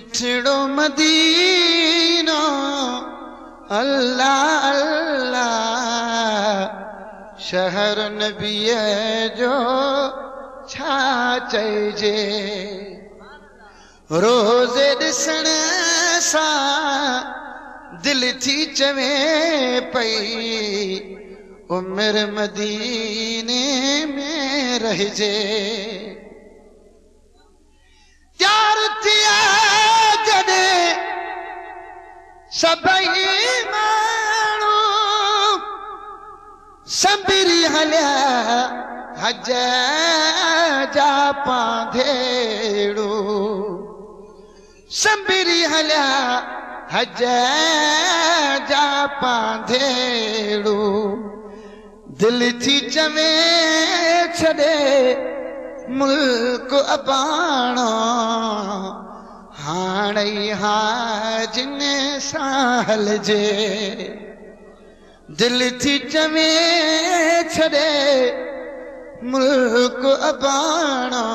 मिठड़ो मदीनो अल्लाह अल्लाह शहर नबीअ जो छा चइजे। रोज़े ॾिसण सां दिल थी चवे पई उमिर मदीने में रहिजे। यार थिया जॾहिं सभई माण्हू संबिरी हलिया हज जा पांधेड़ू संबिरी हलिया हज जा पांधेड़ू दिल थी चवे छॾे मुल्क अबाणो हाणे हाजिन सां हलजे। दिल थी चवे छॾे मुल्क अबाणो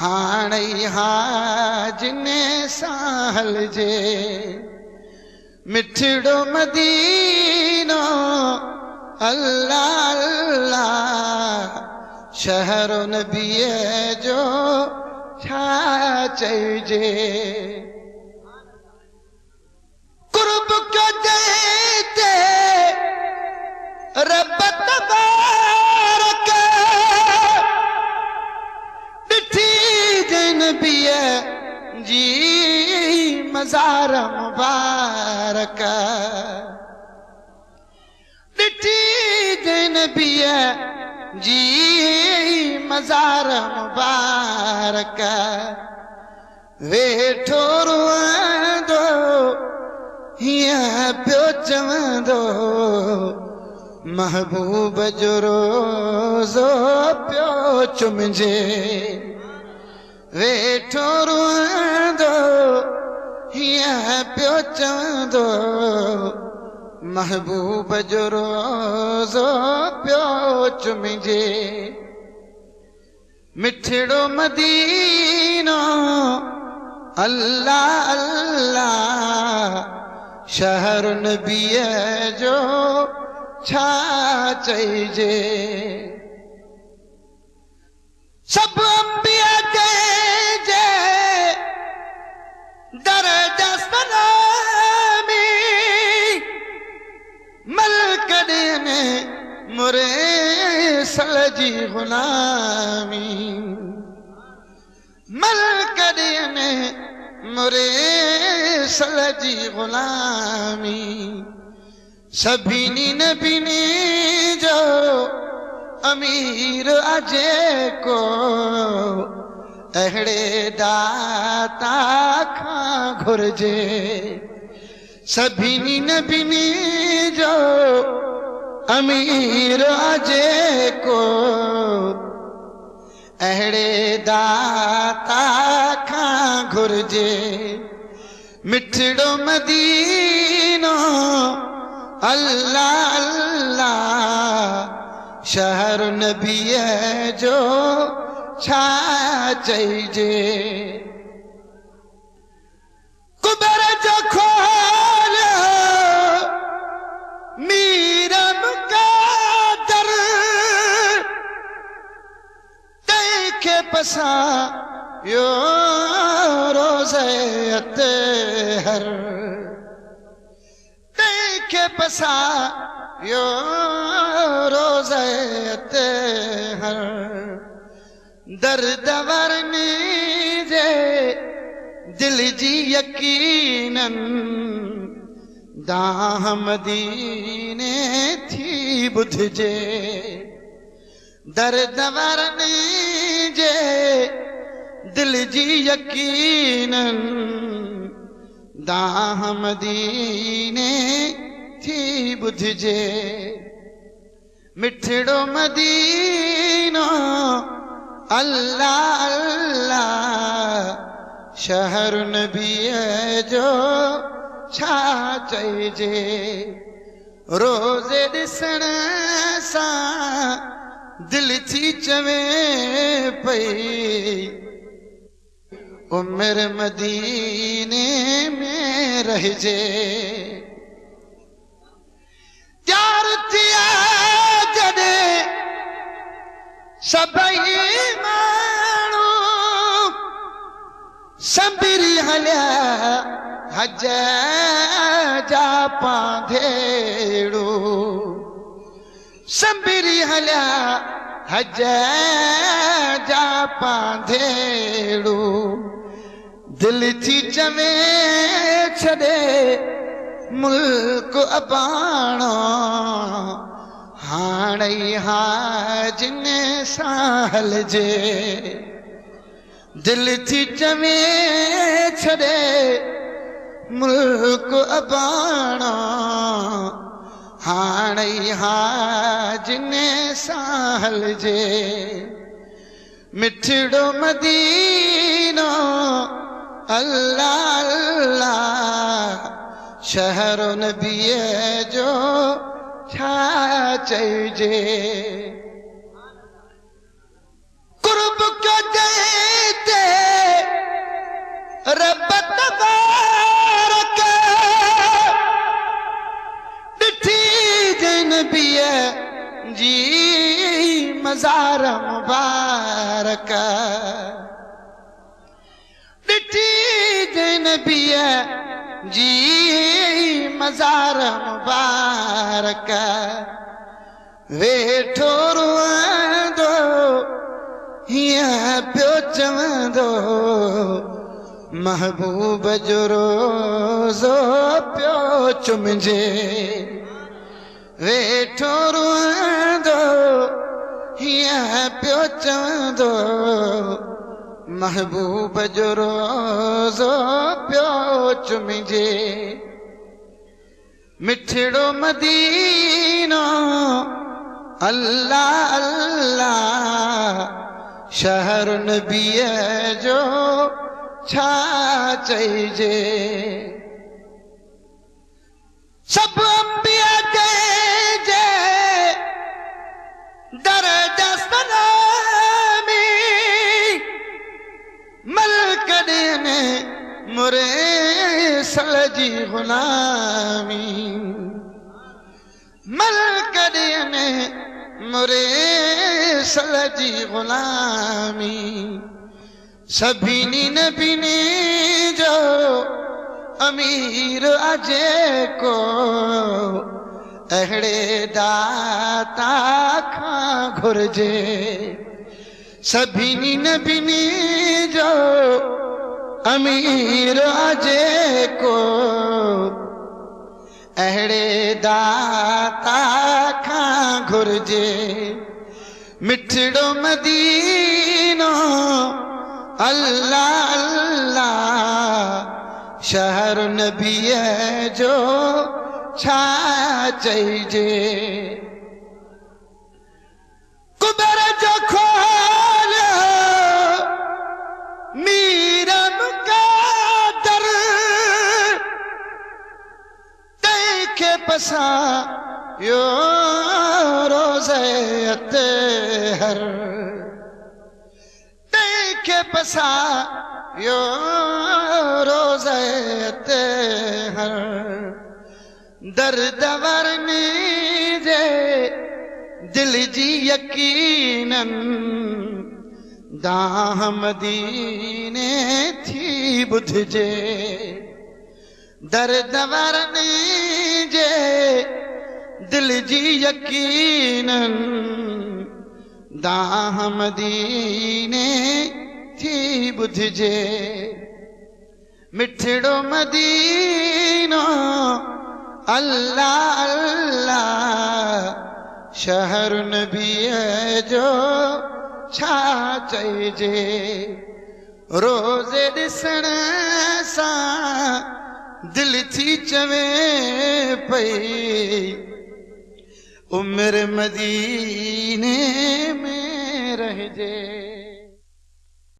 हाणे हाजिन सां हलजे। मिठड़ो मदीनो अल्लाह अल्लाह शहर नबीअ जो छा चइजे। कुर्ब कजे रब तबारक ॾिठी जन नबीअ जी मज़ार मुबारक ॾिठी जन नबीअ जी मज़ार मुबारक वेठो रुअंदो हीअं पियो चवंदो महबूब जो रोज़ो पियो चुमिजे। वेठो रुअंदो हीअं पियो चवंदो महबूब जो रोज़ो पियो चुमिजे। मिठड़ो मदीनो अल्लाह अल्लाह शहर नबीअ जो छा चइजे। सब अंबिया जे दरजा सलामी मलक ॾिने मुरसल जी गुलामी मलक ॾिने मुरसल जी गुलामी सभिनी नबीनी जो अमीर अजे को अहिड़े दाता खां घुर्जे। सभिनी नबीनी जो अमीर अजे को अहिड़े दाता खां घुर्जे। मिठड़ो मदीनो अल्लाह अल्लाह शहर नबीअ जो छा चइजे। कुबर जो खोल मीर मुक़द्दर तंहिंखे पसायो रोज़े अतहर तंहिंखे पसायो रोज़े अतहर दर्द वरनी जे दिल जी यकीनन दाह मदीने थी बुधजे। दर्द वरनी जे दिल जी यकीनन दाह मदीने थी बुधजे। मिठड़ो मदीनो अल्लाह अल्लाह शहर नबीअ जो छा चइजे। रोज़े ॾिसण सां दिल थी चवे पई उम्र मदीने में रहजे। त्यार थिया जॾे सभई माण्हू संबिरी हलिया हज जा पांधेड़ू, संबिरी हलिया हज जा पांधेड़ू। दिल थी चवे छॾे मुल्क अबाणो, हाणे हाजिन सां हलजे। दिल थी चवे छॾे मुल्क अबाणो, हाणे हाजिन सां हलजे। मिठड़ो मदीनो अल्लाह अल्लाह, शहर नबीअ जो छा चइजे। कुर्ब कजे ते रब तबारक, ॾिठी जै नबीअ जी मज़ार मुबारक, ॾिठी जै नबीअ जी मज़ार मुबारक। वेठो रुअंदो हीअं पियो चवंदो, महबूब जो रोज़ो पियो चुमजे। वेठो रुअंदो हीअं पियो चवंदो, महबूब जो रोज़ो पियो चुमजे। मिठड़ो मदीनो अल्लाह अल्लाह, शहर नबीअ जो छा चइजे। सब अंबिया जे दर्जा सलामी, मलक ॾियनि मुरसल जी गुलामी, मलक ॾियनि मुरसल जी गुलामी। सभिनी नबीनी जो अमीर अजे को, अहिड़े दाता खां घुर्जे। सभिनी नबीनी जो अमीर अजे को, अहिड़े दाता खां घुर्जे। मिठड़ो मदीनो अल्लाह अल्लाह, शहर नबीअ जो छा चइजे। कुबर जो खोल मीर मुक़द्दर, तंहिंखे पसा यो रोज़े अतहर, तंहिंखे पसा यो रोज़े अतहर। दर्द वरनी जे दिल जी यकीनन, दाह मदीने थी बुधजे। दर्द वरनी जे दिल जी यकीनन, दाह मदीने थी बुधजे। मिठड़ो मदीनो अल्लाह अल्लाह, शहर नबीअ जो छा चइजे। रोज़े ॾिसण सां दिल थी चवे पई, उम्र मदीने में रहजे।